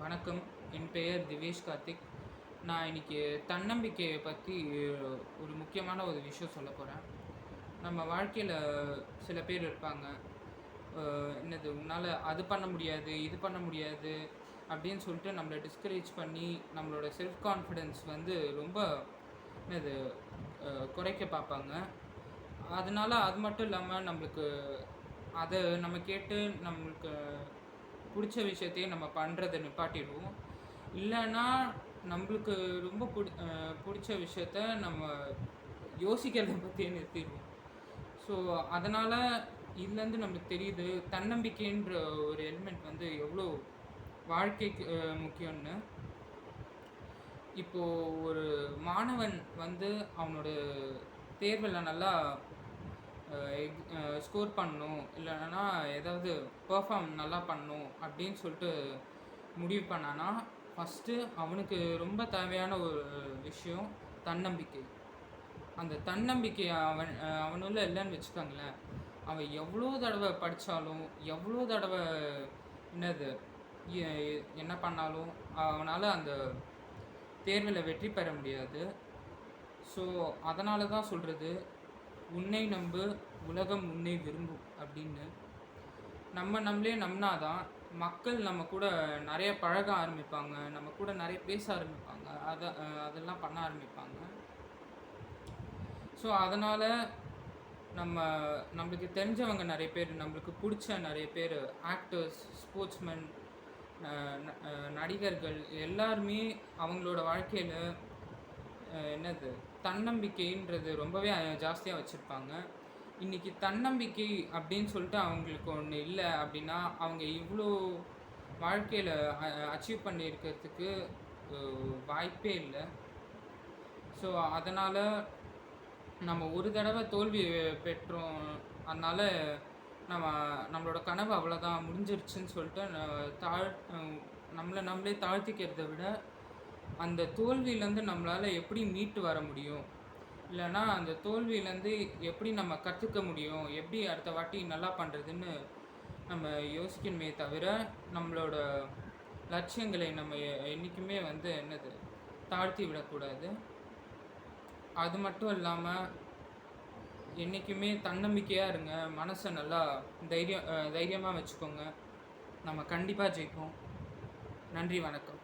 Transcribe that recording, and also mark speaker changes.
Speaker 1: வணக்கம். என் பெயர் திவேஷ் கார்த்திக். நான் இன்னைக்கு தன்னம்பிக்கையை பற்றி ஒரு முக்கியமான ஒரு விஷயம் சொல்ல போகிறேன். நம்ம வாழ்க்கையில் சில பேர் இருப்பாங்க. என்னது உன்னால் அது பண்ண முடியாது, இது பண்ண முடியாது அப்படின்னு சொல்லிட்டு நம்மளை டிஸ்கரேஜ் பண்ணி நம்மளோட செல்ஃப் கான்ஃபிடென்ஸ் வந்து ரொம்ப என்னது குறைக்க பார்ப்பாங்க. அதனால அது மட்டும் இல்லாமல் நம்மளுக்கு அதை நம்ம கேட்டு நம்மளுக்கு பிடிச்ச விஷயத்தையே நம்ம பண்ணுறத நிப்பாட்டிடுவோம். இல்லைன்னா நம்மளுக்கு ரொம்ப பிடிச்ச விஷயத்த நம்ம யோசிக்கிறத பற்றியே நிறுத்திடுவோம். ஸோ அதனால் இதுலேருந்து நம்மளுக்கு தெரியுது தன்னம்பிக்கைன்ற ஒரு எலிமெண்ட் வந்து எவ்வளோ வாழ்க்கைக்கு முக்கியம்னு. இப்போது ஒரு மாணவன் வந்து அவனோட தேர்வில் நல்லா ஸ்கோர் பண்ணணும், இல்லைன்னா ஏதாவது பெர்ஃபார்ம் நல்லா பண்ணணும் அப்படின்னு சொல்லிட்டு முடிவு பண்ணான்னா, ஃபஸ்ட்டு அவனுக்கு ரொம்ப தேவையான ஒரு விஷயம் தன்னம்பிக்கை. அந்த தன்னம்பிக்கை அவனுள்ள இல்லைன்னு வச்சுக்கோங்களேன், அவன் எவ்வளோ தடவை படித்தாலும், எவ்வளோ தடவை என்னது என்ன பண்ணாலும் அவனால் அந்த தேர்வில் வெற்றி பெற முடியாது. ஸோ அதனால தான் சொல்கிறது, உன்னை நம்பு, உலகம் உன்னை விரும்பும் அப்படின்னு. நம்மளே நம்பினாதான் மக்கள் நம்ம கூட நிறைய பழக ஆரம்பிப்பாங்க, நம்ம கூட நிறைய பேச ஆரம்பிப்பாங்க, அதெல்லாம் பண்ண ஆரம்பிப்பாங்க. ஸோ அதனால் நம்மளுக்கு தெரிஞ்சவங்க நிறைய பேர், நம்மளுக்கு பிடிச்ச நிறைய பேர், ஆக்டர்ஸ், ஸ்போர்ட்ஸ்மேன், நடிகர்கள் எல்லாருமே அவங்களோட வாழ்க்கையில் என்னது தன்னம்பிக்கைன்றது ரொம்பவே ஜாஸ்தியாக வச்சுருப்பாங்க. இன்றைக்கி தன்னம்பிக்கை அப்படின்னு சொல்லிட்டு அவங்களுக்கு ஒன்று இல்லை அப்படின்னா அவங்க இவ்வளோ வாழ்க்கையில் அச்சீவ் பண்ணியிருக்கிறதுக்கு வாய்ப்பே இல்லை. ஸோ அதனால் நம்ம ஒரு தடவை தோல்வி பெற்றோம், அதனால் நம்மளோட கனவு அவ்வளோதான் முடிஞ்சிருச்சுன்னு சொல்லிட்டு நம்மளே தாழ்த்திக்கிறத விட, அந்த தோல்வியிலேருந்து நம்மளால் எப்படி மீட்டு வர முடியும், இல்லைன்னா அந்த தோல்வியிலேருந்து எப்படி நம்ம கற்றுக்க முடியும், எப்படி அடுத்த வாட்டி நல்லா பண்ணுறதுன்னு நம்ம யோசிக்கணுமே தவிர, நம்மளோட லட்சியங்களை நம்ம என்றைக்குமே வந்து தாழ்த்தி விடக்கூடாது. அது மட்டும் இல்லாமல் என்றைக்குமே தன்னம்பிக்கையாக இருங்க, மனசை நல்லா தைரியமாக வச்சுக்கோங்க. நம்ம கண்டிப்பாக ஜெயிப்போம். நன்றி, வணக்கம்.